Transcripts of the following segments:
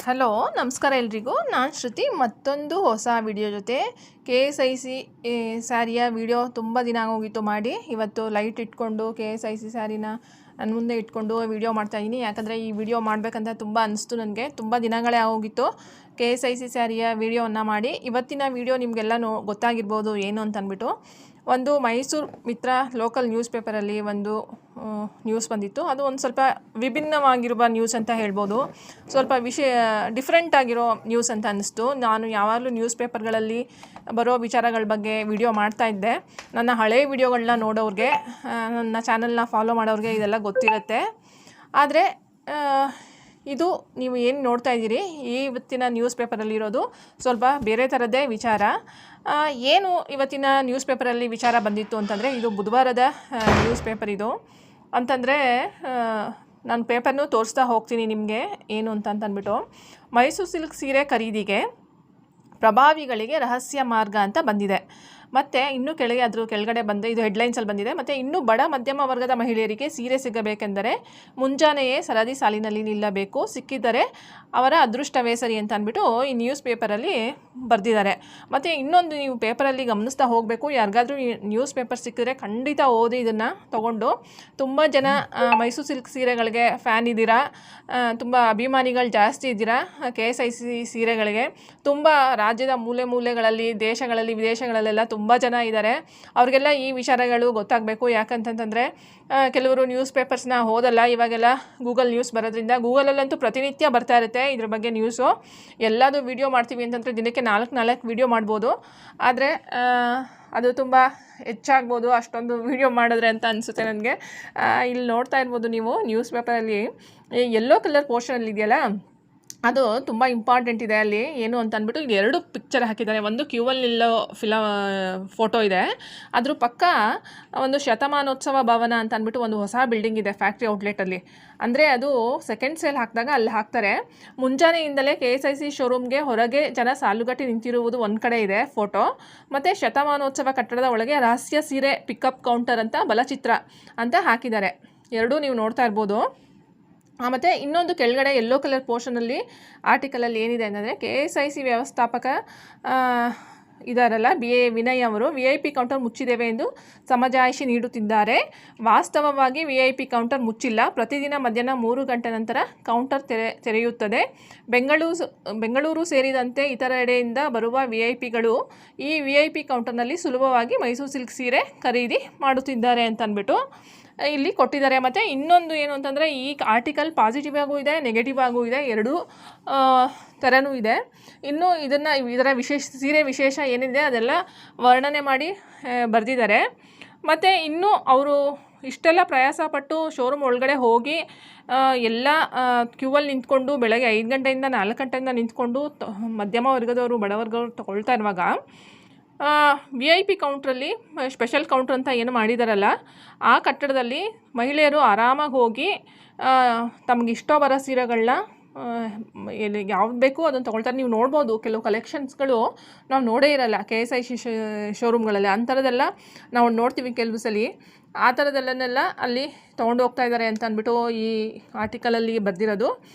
Hello ನಮಸ್ಕಾರ ಎಲ್ರಿಗೂ. ನಾನು ಶ್ರುತಿ ಮತ್ತೊಂದು ಹೊಸ ವಿಡಿಯೋ ಜೊತೆ KSIC ಸ್ಯಾರಿಯ ವಿಡಿಯೋ ತುಂಬ ದಿನ ಆಗೋಗಿತ್ತು ಮಾಡಿ. ಇವತ್ತು ಲೈಟ್ ಇಟ್ಕೊಂಡು KSIC ಸ್ಯಾರಿನ ನನ್ನ ಮುಂದೆ ಇಟ್ಕೊಂಡು ವಿಡಿಯೋ ಮಾಡ್ತಾಯಿದ್ದೀನಿ. ಯಾಕಂದರೆ ಈ ವಿಡಿಯೋ ಮಾಡಬೇಕಂತ ತುಂಬ ಅನಿಸ್ತು ನನಗೆ. ತುಂಬ ದಿನಗಳೇ ಆಗೋಗಿತ್ತು KSIC ಸ್ಯಾರಿಯ ವಿಡಿಯೋವನ್ನು ಮಾಡಿ. ಇವತ್ತಿನ ವಿಡಿಯೋ ನಿಮಗೆಲ್ಲ ಗೊತ್ತಾಗಿರ್ಬೋದು ಏನು ಅಂತ ಅಂದ್ಬಿಟ್ಟು. ಒಂದು ಮೈಸೂರು ಮಿತ್ರ ಲೋಕಲ್ ನ್ಯೂಸ್ ಪೇಪರಲ್ಲಿ ಒಂದು ನ್ಯೂಸ್ ಬಂದಿತ್ತು. ಅದು ಒಂದು ಸ್ವಲ್ಪ ವಿಭಿನ್ನವಾಗಿರುವ ನ್ಯೂಸ್ ಅಂತ ಹೇಳ್ಬೋದು. ಸ್ವಲ್ಪ ಡಿಫ್ರೆಂಟ್ ಆಗಿರೋ ನ್ಯೂಸ್ ಅಂತ ಅನ್ನಿಸ್ತು. ನಾನು ಯಾವಾಗಲೂ ನ್ಯೂಸ್ ಪೇಪರ್ಗಳಲ್ಲಿ ಬರೋ ವಿಚಾರಗಳ ಬಗ್ಗೆ ವಿಡಿಯೋ ಮಾಡ್ತಾಯಿದ್ದೆ. ನನ್ನ ಹಳೆಯ ವಿಡಿಯೋಗಳನ್ನ ನೋಡೋರಿಗೆ, ನನ್ನ ಚಾನಲ್ನ ಫಾಲೋ ಮಾಡೋರಿಗೆ ಇದೆಲ್ಲ ಗೊತ್ತಿರುತ್ತೆ. ಆದರೆ ಇದು ನೀವು ಏನು ನೋಡ್ತಾ ಇದ್ದೀರಿ ಇವತ್ತಿನ ನ್ಯೂಸ್ ಪೇಪರಲ್ಲಿರೋದು ಸ್ವಲ್ಪ ಬೇರೆ ಥರದ್ದೇ ವಿಚಾರ. ಏನು ಇವತ್ತಿನ ನ್ಯೂಸ್ ಪೇಪರಲ್ಲಿ ವಿಚಾರ ಬಂದಿತ್ತು ಅಂತಂದರೆ, ಇದು ಬುಧವಾರದ ನ್ಯೂಸ್ ಪೇಪರ್ ಇದು ಅಂತಂದರೆ, ನಾನು ಪೇಪರ್ನೂ ತೋರಿಸ್ತಾ ಹೋಗ್ತೀನಿ ನಿಮಗೆ ಏನು ಅಂತಂದ್ಬಿಟ್ಟು. ಮೈಸೂರು ಸಿಲ್ಕ್ ಸೀರೆ ಖರೀದಿಗೆ ಪ್ರಭಾವಿಗಳಿಗೆ ರಹಸ್ಯ ಮಾರ್ಗ ಅಂತ ಬಂದಿದೆ. ಮತ್ತು ಇನ್ನೂ ಕೆಳಗಡೆ ಬಂದು ಇದು ಹೆಡ್ಲೈನ್ಸಲ್ಲಿ ಬಂದಿದೆ. ಮತ್ತು ಇನ್ನೂ ಬಡ ಮಧ್ಯಮ ವರ್ಗದ ಮಹಿಳೆಯರಿಗೆ ಸೀರೆ ಸಿಗಬೇಕೆಂದರೆ ಮುಂಜಾನೆಯೇ ಸರದಿ ಸಾಲಿನಲ್ಲಿ ನಿಲ್ಲಬೇಕು, ಸಿಕ್ಕಿದ್ದರೆ ಅವರ ಅದೃಷ್ಟವೇ ಸರಿ ಅಂತ ಅಂದ್ಬಿಟ್ಟು ಈ ನ್ಯೂಸ್ ಪೇಪರಲ್ಲಿ ಬರೆದಿದ್ದಾರೆ. ಮತ್ತು ಇನ್ನೊಂದು ನೀವು ಪೇಪರಲ್ಲಿ ಗಮನಿಸ್ತಾ ಹೋಗಬೇಕು, ಯಾರಿಗಾದ್ರೂ ಈ ನ್ಯೂಸ್ ಪೇಪರ್ ಸಿಕ್ಕಿದ್ರೆ ಖಂಡಿತ ಓದಿ ಇದನ್ನು ತೊಗೊಂಡು. ತುಂಬ ಜನ ಮೈಸೂರು ಸಿಲ್ಕ್ ಸೀರೆಗಳಿಗೆ ಫ್ಯಾನ್ ಇದ್ದೀರಾ, ತುಂಬ ಅಭಿಮಾನಿಗಳು ಜಾಸ್ತಿ ಇದ್ದೀರಾ KSIC ಸೀರೆಗಳಿಗೆ. ತುಂಬ ರಾಜ್ಯದ ಮೂಲೆ ಮೂಲೆಗಳಲ್ಲಿ, ದೇಶಗಳಲ್ಲಿ, ವಿದೇಶಗಳಲ್ಲೆಲ್ಲ ತುಂಬ ಜನ ಇದ್ದಾರೆ. ಅವ್ರಿಗೆಲ್ಲ ಈ ವಿಚಾರಗಳು ಗೊತ್ತಾಗಬೇಕು. ಯಾಕಂತಂದರೆ ಕೆಲವರು ನ್ಯೂಸ್ ಪೇಪರ್ಸ್ನ ಓದಲ್ಲ. ಇವಾಗೆಲ್ಲ ಗೂಗಲ್ ನ್ಯೂಸ್ ಬರೋದ್ರಿಂದ ಗೂಗಲಲ್ಲಂತೂ ಪ್ರತಿನಿತ್ಯ ಬರ್ತಾ ಇರುತ್ತೆ ಇದ್ರ ಬಗ್ಗೆ ನ್ಯೂಸು. ಎಲ್ಲದೂ ವೀಡಿಯೋ ಮಾಡ್ತೀವಿ ಅಂತಂದರೆ ದಿನಕ್ಕೆ 4 ವೀಡಿಯೋ ಮಾಡ್ಬೋದು. ಆದರೆ ಅದು ತುಂಬ ಹೆಚ್ಚಾಗ್ಬೋದು ಅಷ್ಟೊಂದು ವೀಡಿಯೋ ಮಾಡಿದ್ರೆ ಅಂತ ಅನಿಸುತ್ತೆ ನನಗೆ. ಇಲ್ಲಿ ನೋಡ್ತಾ ಇರ್ಬೋದು ನೀವು ನ್ಯೂಸ್ ಪೇಪರಲ್ಲಿ ಯೆಲ್ಲೋ ಕಲರ್ ಪೋರ್ಷನಲ್ಲಿ ಇದೆಯಲ್ಲ, ಅದು ತುಂಬ ಇಂಪಾರ್ಟೆಂಟ್ ಇದೆ. ಅಲ್ಲಿ ಏನು ಅಂತ ಅಂದ್ಬಿಟ್ಟು ಇಲ್ಲಿ 2 ಪಿಕ್ಚರ್ ಹಾಕಿದ್ದಾರೆ. ಒಂದು ಕ್ಯೂವಲ್ ನಿಲ್ಲೋ ಫೋಟೋ ಇದೆ, ಅದ್ರ ಪಕ್ಕ ಒಂದು ಶತಮಾನೋತ್ಸವ ಭವನ ಅಂತ ಅಂದ್ಬಿಟ್ಟು ಒಂದು ಹೊಸ ಬಿಲ್ಡಿಂಗ್ ಇದೆ ಫ್ಯಾಕ್ಟ್ರಿ ಔಟ್ಲೆಟಲ್ಲಿ. ಅಂದರೆ ಅದು ಸೆಕೆಂಡ್ ಸೇಲ್ ಹಾಕಿದಾಗ ಅಲ್ಲಿ ಹಾಕ್ತಾರೆ. ಮುಂಜಾನೆಯಿಂದಲೇ KSIC ಶೋರೂಮ್ಗೆ ಹೊರಗೆ ಜನ ಸಾಲುಗಟ್ಟಿ ನಿಂತಿರುವುದು ಒಂದು ಕಡೆ ಇದೆ ಫೋಟೋ. ಮತ್ತು ಶತಮಾನೋತ್ಸವ ಕಟ್ಟಡದ ಒಳಗೆ ರಹಸ್ಯ ಸೀರೆ ಪಿಕಪ್ ಕೌಂಟರ್ ಅಂತ ಬಲಚಿತ್ರ ಅಂತ ಹಾಕಿದ್ದಾರೆ. ಎರಡೂ ನೀವು ನೋಡ್ತಾ ಇರ್ಬೋದು. ಮತ್ತು ಇನ್ನೊಂದು ಕೆಳಗಡೆ ಯೆಲ್ಲೋ ಕಲರ್ ಪೋರ್ಷನಲ್ಲಿ ಆರ್ಟಿಕಲಲ್ಲಿ ಏನಿದೆ ಅಂದರೆ, KSIC ವ್ಯವಸ್ಥಾಪಕ ಇದಾರಲ್ಲ ವಿನಯ್ ಅವರು VIP ಕೌಂಟರ್ ಮುಚ್ಚಿದ್ದೇವೆ ಎಂದು ಸಮಜಾಯಿಷಿ ನೀಡುತ್ತಿದ್ದಾರೆ. ವಾಸ್ತವವಾಗಿ VIP ಕೌಂಟರ್ ಮುಚ್ಚಿಲ್ಲ. ಪ್ರತಿದಿನ ಮಧ್ಯಾಹ್ನ 3 ಗಂಟೆ ನಂತರ ಕೌಂಟರ್ ತೆರೆಯುತ್ತದೆ. ಬೆಂಗಳೂರು ಸೇರಿದಂತೆ ಇತರೆಡೆಯಿಂದ ಬರುವ VIPಗಳು ಈ VIP ಕೌಂಟರ್ನಲ್ಲಿ ಸುಲಭವಾಗಿ ಮೈಸೂರು ಸಿಲ್ಕ್ ಸೀರೆ ಖರೀದಿ ಮಾಡುತ್ತಿದ್ದಾರೆ ಅಂತ ಅಂದ್ಬಿಟ್ಟು ಇಲ್ಲಿ ಕೊಟ್ಟಿದ್ದಾರೆ. ಮತ್ತು ಇನ್ನೊಂದು ಏನು ಅಂತಂದರೆ, ಈ ಆರ್ಟಿಕಲ್ ಪಾಸಿಟಿವ್ ಆಗೂ ಇದೆ, ನೆಗೆಟಿವ್ ಆಗೂ ಇದೆ, ಎರಡೂ ಥರನೂ ಇದೆ. ಇನ್ನು ಇದರ ಸೀರೆ ವಿಶೇಷ ಏನಿದೆ ಅದೆಲ್ಲ ವರ್ಣನೆ ಮಾಡಿ ಬರೆದಿದ್ದಾರೆ. ಮತ್ತು ಇನ್ನೂ ಅವರು ಇಷ್ಟೆಲ್ಲ ಪ್ರಯಾಸಪಟ್ಟು ಶೋರೂಮ್ ಒಳಗಡೆ ಹೋಗಿ ಎಲ್ಲ ಕ್ಯೂವಲ್ಲಿ ನಿಂತ್ಕೊಂಡು ಬೆಳಗ್ಗೆ 5 ಗಂಟೆಯಿಂದ 4 ಗಂಟೆಯಿಂದ ನಿಂತ್ಕೊಂಡು ಮಧ್ಯಮ ವರ್ಗದವರು, ಬಡವರ್ಗವರು ತೊಗೊಳ್ತಾ ಇರುವಾಗ VIP ಕೌಂಟ್ರಲ್ಲಿ ಸ್ಪೆಷಲ್ ಕೌಂಟ್ರ್ ಅಂತ ಏನು ಮಾಡಿದಾರಲ್ಲ, ಆ ಕಟ್ಟಡದಲ್ಲಿ ಮಹಿಳೆಯರು ಆರಾಮಾಗಿ ಹೋಗಿ ತಮಗೆ ಇಷ್ಟ ಬರೋ ಸೀರೆಗಳನ್ನ ಯಾವ್ದು ಬೇಕು ಅದನ್ನು ತೊಗೊಳ್ತಾರೆ. ನೀವು ನೋಡ್ಬೋದು ಕೆಲವು ಕಲೆಕ್ಷನ್ಸ್ಗಳು ನಾವು ನೋಡೇ ಇರಲ್ಲ KSIC ಶೋರೂಮ್ಗಳಲ್ಲಿ. ಅಂಥರದೆಲ್ಲ ನಾವು ನೋಡ್ತೀವಿ ಕೆಲವು ಸಲ. ಆ ಥರದೆಲ್ಲನೆಲ್ಲ ಅಲ್ಲಿ ತೊಗೊಂಡು ಹೋಗ್ತಾ ಇದ್ದಾರೆ ಅಂತ ಅಂದ್ಬಿಟ್ಟು ಈ ಆರ್ಟಿಕಲಲ್ಲಿ ಬರೆದಿರೋದು.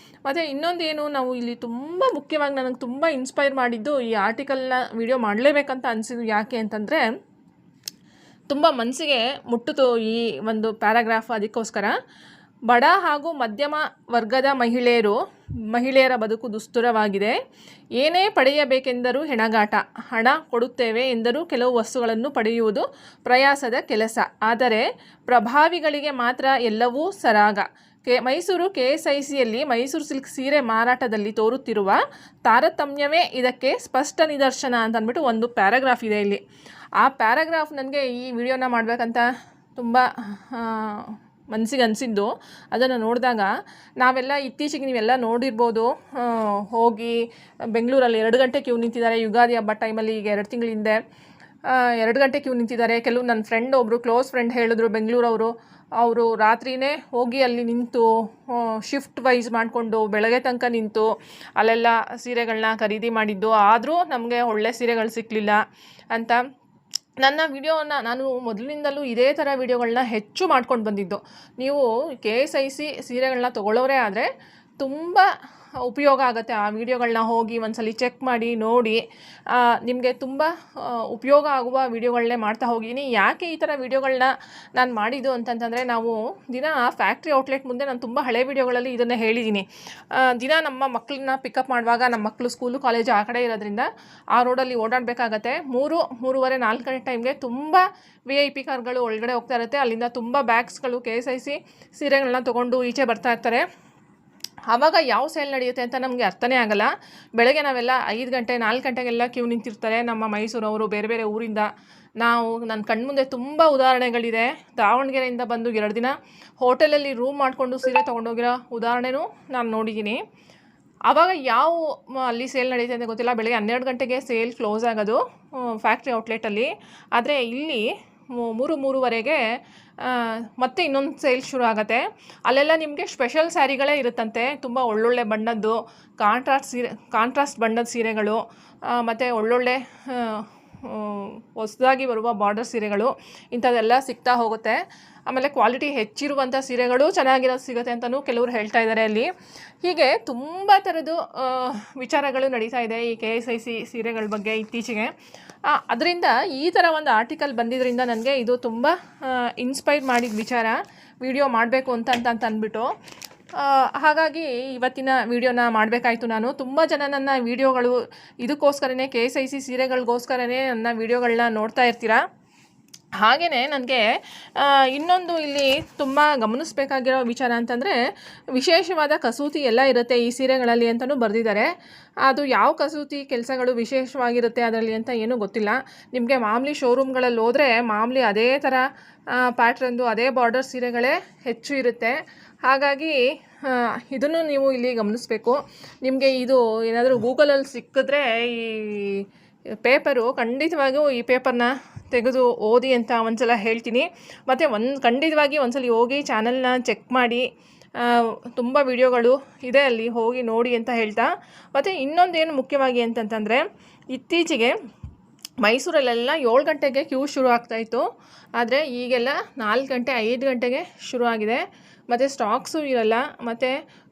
ಮತ್ತು ಇನ್ನೊಂದು ಏನು, ನಾವು ಇಲ್ಲಿ ತುಂಬ ಮುಖ್ಯವಾಗಿ ನನಗೆ ತುಂಬ ಇನ್ಸ್ಪೈರ್ ಮಾಡಿದ್ದು, ಈ ಆರ್ಟಿಕಲ್ನ ವಿಡಿಯೋ ಮಾಡಲೇಬೇಕಂತ ಅನಿಸಿದ್ದು ಯಾಕೆ ಅಂತಂದರೆ, ತುಂಬ ಮನಸ್ಸಿಗೆ ಮುಟ್ಟಿತು ಈ ಒಂದು ಪ್ಯಾರಾಗ್ರಾಫ್. ಅದಕ್ಕೋಸ್ಕರ ಬಡ ಹಾಗೂ ಮಧ್ಯಮ ವರ್ಗದ ಮಹಿಳೆಯರ ಬದುಕು ದುಸ್ತರವಾಗಿದೆ. ಏನೇ ಪಡೆಯಬೇಕೆಂದರೂ ಹೆಣಗಾಟ. ಹಣ ಕೊಡುತ್ತೇವೆ ಎಂದರೂ ಕೆಲವು ವಸ್ತುಗಳನ್ನು ಪಡೆಯುವುದು ಪ್ರಯಾಸದ ಕೆಲಸ. ಆದರೆ ಪ್ರಭಾವಿಗಳಿಗೆ ಮಾತ್ರ ಎಲ್ಲವೂ ಸರಾಗ. ಮೈಸೂರು KSICಯಲ್ಲಿ ಮೈಸೂರು ಸಿಲ್ಕ್ ಸೀರೆ ಮಾರಾಟದಲ್ಲಿ ತೋರುತ್ತಿರುವ ತಾರತಮ್ಯವೇ ಇದಕ್ಕೆ ಸ್ಪಷ್ಟ ನಿದರ್ಶನ ಅಂತ ಅಂದ್ಬಿಟ್ಟು ಒಂದು ಪ್ಯಾರಾಗ್ರಾಫ್ ಇದೆ ಇಲ್ಲಿ. ಆ ಪ್ಯಾರಾಗ್ರಾಫ್ ನನಗೆ ಈ ವಿಡಿಯೋನ ಮಾಡಬೇಕಂತ ತುಂಬ ಮನಸ್ಸಿಗೆ ಅನಿಸಿದ್ದು. ಅದನ್ನು ನೋಡಿದಾಗ ನಾವೆಲ್ಲ ಇತ್ತೀಚೆಗೆ ನೀವೆಲ್ಲ ನೋಡಿರ್ಬೋದು, ಹೋಗಿ ಬೆಂಗಳೂರಲ್ಲಿ 2 ಗಂಟೆ ಕ್ಯೂ ನಿಂತಿದ್ದಾರೆ ಯುಗಾದಿ ಹಬ್ಬ ಟೈಮಲ್ಲಿ. ಈಗ 2 ತಿಂಗಳ ಹಿಂದೆ 2 ಗಂಟೆ ಕ್ಯೂ ನಿಂತಿದ್ದಾರೆ. ಕೆಲವು ನನ್ನ ಫ್ರೆಂಡ್, ಒಬ್ಬರು ಕ್ಲೋಸ್ ಫ್ರೆಂಡ್ ಹೇಳಿದ್ರು ಬೆಂಗಳೂರವರು, ಅವರು ರಾತ್ರಿಯೇ ಹೋಗಿ ಅಲ್ಲಿ ನಿಂತು ಶಿಫ್ಟ್ ವೈಸ್ ಮಾಡಿಕೊಂಡು ಬೆಳಗ್ಗೆ ತನಕ ನಿಂತು ಅಲ್ಲೆಲ್ಲ ಸೀರೆಗಳನ್ನ ಖರೀದಿ ಮಾಡಿದ್ದು. ಆದರೂ ನಮಗೆ ಒಳ್ಳೆ ಸೀರೆಗಳು ಸಿಕ್ಕಲಿಲ್ಲ ಅಂತ. ನನ್ನ ವಿಡಿಯೋನ ನಾನು ಮೊದಲಿನಿಂದಲೂ ಇದೇ ಥರ ವಿಡಿಯೋಗಳನ್ನ ಹೆಚ್ಚು ಮಾಡ್ಕೊಂಡು ಬಂದಿದ್ದು. ನೀವು KSIC ಸೀರೆಗಳನ್ನ ತೊಗೊಳ್ಳೋರೇ ಆದರೆ ತುಂಬ ಉಪಯೋಗ ಆಗುತ್ತೆ. ಆ ವಿಡಿಯೋಗಳನ್ನ ಹೋಗಿ ಒಂದ್ಸಲಿ ಚೆಕ್ ಮಾಡಿ ನೋಡಿ, ನಿಮಗೆ ತುಂಬ ಉಪಯೋಗ ಆಗುವ ವಿಡಿಯೋಗಳನ್ನೇ ಮಾಡ್ತಾ ಹೋಗಿದ್ದೀನಿ. ಯಾಕೆ ಈ ಥರ ವಿಡಿಯೋಗಳನ್ನ ನಾನು ಮಾಡಿದ್ದು ಅಂತಂತಂದರೆ, ನಾವು ದಿನ ಫ್ಯಾಕ್ಟ್ರಿ ಔಟ್ಲೆಟ್ ಮುಂದೆ ನಾನು ತುಂಬ ಹಳೆ ವಿಡಿಯೋಗಳಲ್ಲಿ ಇದನ್ನು ಹೇಳಿದ್ದೀನಿ. ದಿನ ನಮ್ಮ ಮಕ್ಕಳನ್ನ ಪಿಕಪ್ ಮಾಡುವಾಗ, ನಮ್ಮ ಮಕ್ಕಳು ಸ್ಕೂಲು ಕಾಲೇಜು ಆ ಕಡೆ ಇರೋದ್ರಿಂದ ಆ ರೋಡಲ್ಲಿ ಓಡಾಡಬೇಕಾಗತ್ತೆ. 3:30 4 ಗಂಟೆ ಟೈಮ್ಗೆ ತುಂಬ VIP ಕಾರ್ಗಳು ಒಳಗಡೆ ಹೋಗ್ತಾ ಇರುತ್ತೆ. ಅಲ್ಲಿಂದ ತುಂಬ ಬ್ಯಾಗ್ಸ್ಗಳು KSIC ಸೀರೆಗಳನ್ನ ತೊಗೊಂಡು ಈಚೆ ಬರ್ತಾ ಇರ್ತಾರೆ. ಆವಾಗ ಯಾವ ಸೇಲ್ ನಡೆಯುತ್ತೆ ಅಂತ ನಮಗೆ ಅರ್ಥನೇ ಆಗಲ್ಲ. ಬೆಳಗ್ಗೆ ನಾವೆಲ್ಲ 5 ಗಂಟೆ 4 ಗಂಟೆಗೆಲ್ಲ ಕ್ಯೂ ನಿಂತಿರ್ತಾರೆ ನಮ್ಮ ಮೈಸೂರವರು, ಬೇರೆ ಬೇರೆ ಊರಿಂದ. ನನ್ನ ಕಣ್ಮುಂದೆ ತುಂಬ ಉದಾಹರಣೆಗಳಿದೆ. ದಾವಣಗೆರೆಯಿಂದ ಬಂದು 2 ದಿನ ಹೋಟೆಲಲ್ಲಿ ರೂಮ್ ಮಾಡಿಕೊಂಡು ಸೀರೆ ತೊಗೊಂಡೋಗಿರೋ ಉದಾಹರಣೆನೂ ನಾನು ನೋಡಿದ್ದೀನಿ. ಆವಾಗ ಅಲ್ಲಿ ಸೇಲ್ ನಡೆಯುತ್ತೆ ಅಂತ ಗೊತ್ತಿಲ್ಲ. ಬೆಳಗ್ಗೆ 12 ಗಂಟೆಗೆ ಸೇಲ್ ಕ್ಲೋಸ್ ಆಗೋದು ಫ್ಯಾಕ್ಟ್ರಿ ಔಟ್ಲೆಟಲ್ಲಿ. ಆದರೆ ಇಲ್ಲಿ 3:30ಗೆ ಮತ್ತೆ ಇನ್ನೊಂದು ಸೇಲ್ ಶುರು ಆಗುತ್ತೆ. ಅಲ್ಲೆಲ್ಲ ನಿಮಗೆ ಸ್ಪೆಷಲ್ ಸ್ಯಾರಿಗಳೇ ಇರುತ್ತಂತೆ. ತುಂಬ ಒಳ್ಳೊಳ್ಳೆ ಬಣ್ಣದ್ದು ಕಾಂಟ್ರಾಸ್ಟ್ ಬಣ್ಣದ ಸೀರೆಗಳು, ಮತ್ತು ಒಳ್ಳೊಳ್ಳೆ ಹೊಸದಾಗಿ ಬರುವ ಬಾರ್ಡರ್ ಸೀರೆಗಳು, ಇಂಥದ್ದೆಲ್ಲ ಸಿಗ್ತಾ ಹೋಗುತ್ತೆ. ಆಮೇಲೆ ಕ್ವಾಲಿಟಿ ಹೆಚ್ಚಿರುವಂಥ ಸೀರೆಗಳು ಚೆನ್ನಾಗಿರೋದು ಸಿಗುತ್ತೆ ಅಂತಲೂ ಕೆಲವರು ಹೇಳ್ತಾ ಇದ್ದಾರೆ ಅಲ್ಲಿ. ಹೀಗೆ ತುಂಬ ಥರದ್ದು ವಿಚಾರಗಳು ನಡೀತಾ ಇದೆ ಈ KSIC ಸೀರೆಗಳ ಬಗ್ಗೆ ಇತ್ತೀಚೆಗೆ. ಅದರಿಂದ ಈ ಥರ ಒಂದು ಆರ್ಟಿಕಲ್ ಬಂದಿದ್ದರಿಂದ ನನಗೆ ಇದು ತುಂಬ ಇನ್ಸ್ಪೈರ್ ಮಾಡಿದ ವಿಚಾರ, ವಿಡಿಯೋ ಮಾಡಬೇಕು ಅಂತ ಅಂದ್ಬಿಟ್ಟು. ಹಾಗಾಗಿ ಇವತ್ತಿನ ವಿಡಿಯೋನ ಮಾಡಬೇಕಾಯ್ತು. ನಾನು ತುಂಬ ಜನ ನನ್ನ ವಿಡಿಯೋಗಳು ಇದಕ್ಕೋಸ್ಕರನೇ, KSIC ಸೀರೆಗಳಿಗೋಸ್ಕರನೇ ನನ್ನ ವಿಡಿಯೋಗಳನ್ನ ನೋಡ್ತಾ ಇರ್ತೀರಾ. ಹಾಗೆಯೇ ನನಗೆ ಇನ್ನೊಂದು ಇಲ್ಲಿ ತುಂಬ ಗಮನಿಸಬೇಕಾಗಿರೋ ವಿಚಾರ ಅಂತಂದರೆ, ವಿಶೇಷವಾದ ಕಸೂತಿ ಎಲ್ಲ ಇರುತ್ತೆ ಈ ಸೀರೆಗಳಲ್ಲಿ ಅಂತಲೂ ಬರೆದಿದ್ದಾರೆ. ಅದು ಯಾವ ಕಸೂತಿ ಕೆಲಸಗಳು ವಿಶೇಷವಾಗಿರುತ್ತೆ ಅದರಲ್ಲಿ ಅಂತ ಏನೂ ಗೊತ್ತಿಲ್ಲ. ನಿಮಗೆ ಮಾಮೂಲಿ ಶೋರೂಮ್ಗಳಲ್ಲಿ ಹೋದರೆ ಮಾಮೂಲಿ ಅದೇ ಥರ ಪ್ಯಾಟ್ರನ್ದು, ಅದೇ ಬಾರ್ಡರ್ ಸೀರೆಗಳೇ ಹೆಚ್ಚು ಇರುತ್ತೆ. ಹಾಗಾಗಿ ಇದನ್ನು ನೀವು ಇಲ್ಲಿ ಗಮನಿಸಬೇಕು. ನಿಮಗೆ ಇದು ಏನಾದರೂ ಗೂಗಲಲ್ಲಿ ಸಿಕ್ಕಿದ್ರೆ ಈ ಪೇಪರು, ಖಂಡಿತವಾಗಿಯೂ ಈ ಪೇಪರ್ನ ತೆಗೆದು ಓದಿ ಅಂತ ಒಂದ್ಸಲ ಹೇಳ್ತೀನಿ. ಮತ್ತು ಖಂಡಿತವಾಗಿ ಒಂದ್ಸಲ ಹೋಗಿ ಚಾನಲ್ನ ಚೆಕ್ ಮಾಡಿ, ತುಂಬ ವಿಡಿಯೋಗಳು ಇದೆ ಅಲ್ಲಿ, ಹೋಗಿ ನೋಡಿ ಅಂತ ಹೇಳ್ತಾ. ಮತ್ತು ಇನ್ನೊಂದೇನು ಮುಖ್ಯವಾಗಿ ಅಂತಂತಂದರೆ, ಇತ್ತೀಚೆಗೆ ಮೈಸೂರಲ್ಲೆಲ್ಲ 7 ಗಂಟೆಗೆ ಕ್ಯೂ ಶುರು ಆಗ್ತಾಯಿತ್ತು. ಆದರೆ ಈಗೆಲ್ಲ 4 ಗಂಟೆ 5 ಗಂಟೆಗೆ ಶುರು ಆಗಿದೆ. ಮತ್ತು ಸ್ಟಾಕ್ಸು ಇರಲ್ಲ. ಮತ್ತು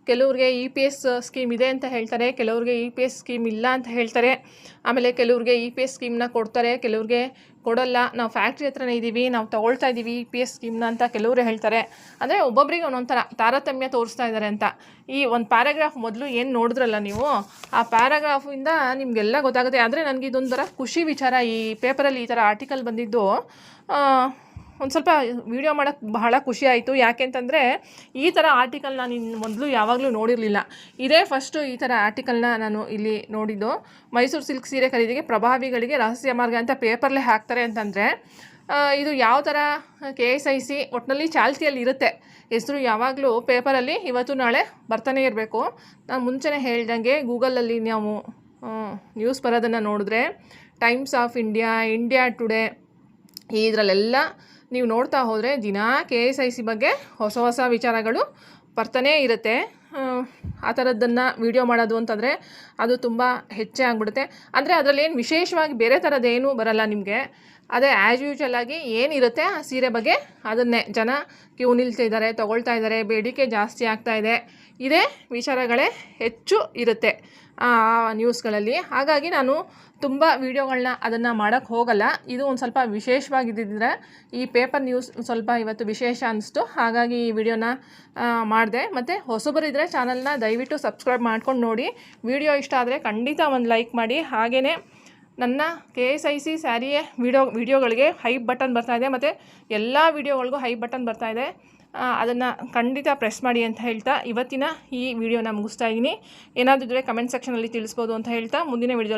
ಕೆಲವ್ರಿಗೆ EPS ಸ್ಕೀಮ್ ಇದೆ ಅಂತ ಹೇಳ್ತಾರೆ, ಕೆಲವ್ರಿಗೆ EPS ಸ್ಕೀಮ್ ಇಲ್ಲ ಅಂತ ಹೇಳ್ತಾರೆ. ಆಮೇಲೆ ಕೆಲವ್ರಿಗೆ EPS ಸ್ಕೀಮ್ನ ಕೊಡ್ತಾರೆ, ಕೆಲವ್ರಿಗೆ ಕೊಡಲ್ಲ. ನಾವು ಫ್ಯಾಕ್ಟ್ರಿ ಹತ್ರನೇ ಇದ್ದೀವಿ, ನಾವು ತೊಗೊಳ್ತಾ ಇದ್ದೀವಿ EPS ಸ್ಕೀಮ್ನ ಅಂತ ಕೆಲವರು ಹೇಳ್ತಾರೆ. ಅಂದರೆ ಒಬ್ಬೊಬ್ಬರಿಗೆ ಒಂದೊಂಥರ ತಾರತಮ್ಯ ತೋರಿಸ್ತಾ ಇದ್ದಾರೆ ಅಂತ. ಈ ಒಂದು ಪ್ಯಾರಾಗ್ರಾಫ್ ಮೊದಲು ಏನು ನೋಡಿದ್ರಲ್ಲ ನೀವು, ಆ ಪ್ಯಾರಾಗ್ರಾಫಿಂದ ನಿಮಗೆಲ್ಲ ಗೊತ್ತಾಗುತ್ತೆ. ಆದರೆ ನನಗೆ ಇದೊಂಥರ ಖುಷಿ ವಿಚಾರ, ಈ ಪೇಪರಲ್ಲಿ ಈ ಥರ ಆರ್ಟಿಕಲ್ ಬಂದಿದ್ದು ಒಂದು ಸ್ವಲ್ಪ ವೀಡಿಯೋ ಮಾಡೋಕ್ಕೆ ಬಹಳ ಖುಷಿ ಆಯಿತು. ಯಾಕೆ ಅಂತಂದರೆ, ಈ ಥರ ಆರ್ಟಿಕಲ್ ನಾನು ಮೊದಲು ಯಾವಾಗಲೂ ನೋಡಿರಲಿಲ್ಲ. ಇದೇ ಫಸ್ಟು ಈ ಥರ ಆರ್ಟಿಕಲ್ನ ನಾನು ಇಲ್ಲಿ ನೋಡಿದ್ದು. ಮೈಸೂರು ಸಿಲ್ಕ್ ಸೀರೆ ಖರೀದಿಗೆ ಪ್ರಭಾವಿಗಳಿಗೆ ರಹಸ್ಯ ಮಾರ್ಗ ಅಂತ ಪೇಪರ್ಲೇ ಹಾಕ್ತಾರೆ ಅಂತಂದರೆ, ಇದು ಯಾವ ಥರ KSIC ಒಟ್ಟಿನಲ್ಲಿ ಚಾಲ್ತಿಯಲ್ಲಿ ಇರುತ್ತೆ. ಹೆಸರು ಯಾವಾಗಲೂ ಪೇಪರಲ್ಲಿ ಇವತ್ತು ನಾಳೆ ಬರ್ತಾನೆ ಇರಬೇಕು. ನಾನು ಮುಂಚೆನೇ ಹೇಳ್ದಂಗೆ ಗೂಗಲಲ್ಲಿ ನಾವು ನ್ಯೂಸ್ ಬರೋದನ್ನು ನೋಡಿದ್ರೆ, times of India, India today, ಇದರಲ್ಲೆಲ್ಲ ನೀವು ನೋಡ್ತಾ ಹೋದರೆ ದಿನ KSIC ಬಗ್ಗೆ ಹೊಸ ವಿಚಾರಗಳು ಬರ್ತಾನೇ ಇರುತ್ತೆ. ಆ ಥರದ್ದನ್ನು ವೀಡಿಯೋ ಮಾಡೋದು ಅಂತಂದರೆ ಅದು ತುಂಬ ಹೆಚ್ಚೇ ಆಗಿಬಿಡುತ್ತೆ. ಅಂದರೆ ಅದರಲ್ಲೇನು ವಿಶೇಷವಾಗಿ ಬೇರೆ ಥರದ್ದೇನೂ ಬರಲ್ಲ ನಿಮಗೆ. ಅದೇ ಆ್ಯಸ್ ಯೂಶ್ವಲ್ ಆಗಿ ಏನಿರುತ್ತೆ ಆ ಸೀರೆ ಬಗ್ಗೆ ಅದನ್ನೇ ಜನ ಕ್ಯೂ ನಿಲ್ತಿದ್ದಾರೆ, ತೊಗೊಳ್ತಾ ಇದ್ದಾರೆ, ಬೇಡಿಕೆ ಜಾಸ್ತಿ ಆಗ್ತಾಯಿದೆ, ಇದೇ ವಿಚಾರಗಳೇ ಹೆಚ್ಚು ಇರುತ್ತೆ ಆ ನ್ಯೂಸ್ಗಳಲ್ಲಿ. ಹಾಗಾಗಿ ನಾನು ತುಂಬ ವೀಡಿಯೋಗಳನ್ನ ಅದನ್ನು ಮಾಡೋಕ್ಕೆ ಹೋಗಲ್ಲ. ಇದು ಒಂದು ಸ್ವಲ್ಪ ವಿಶೇಷವಾಗಿದ್ದಿದ್ರೆ ಈ ಪೇಪರ್ ನ್ಯೂಸ್ ಸ್ವಲ್ಪ ಇವತ್ತು ವಿಶೇಷ ಅನ್ನಿಸ್ತು. ಹಾಗಾಗಿ ಈ ವಿಡಿಯೋನ ಮಾಡಿದೆ. ಮತ್ತು ಹೊಸಬರಿದ್ದರೆ ಚಾನಲ್ನ ದಯವಿಟ್ಟು ಸಬ್ಸ್ಕ್ರೈಬ್ ಮಾಡ್ಕೊಂಡು ನೋಡಿ. ವಿಡಿಯೋ ಇಷ್ಟ ಆದರೆ ಖಂಡಿತ ಒಂದು ಲೈಕ್ ಮಾಡಿ. ಹಾಗೆಯೇ ನನ್ನ KSIC ಸ್ಯಾರಿಯ ವಿಡಿಯೋಗಳಿಗೆ ಹೈಪ್ ಬಟನ್ ಬರ್ತಾಯಿದೆ, ಮತ್ತು ಎಲ್ಲ ವಿಡಿಯೋಗಳಿಗೂ ಹೈಪ್ ಬಟನ್ ಬರ್ತಾಯಿದೆ. ಅದನ್ನು ಖಂಡಿತ ಪ್ರೆಸ್ ಮಾಡಿ ಅಂತ ಹೇಳ್ತಾ ಇವತ್ತಿನ ಈ ವಿಡಿಯೋನ ಮುಗಿಸ್ತಾ ಇದ್ದೀನಿ. ಏನಾದರೂ ಇದ್ದರೆ ಕಮೆಂಟ್ ಸೆಕ್ಷನಲ್ಲಿ ತಿಳಿಸ್ಬೋದು ಅಂತ ಹೇಳ್ತಾ ಮುಂದಿನ ವಿಡಿಯೋ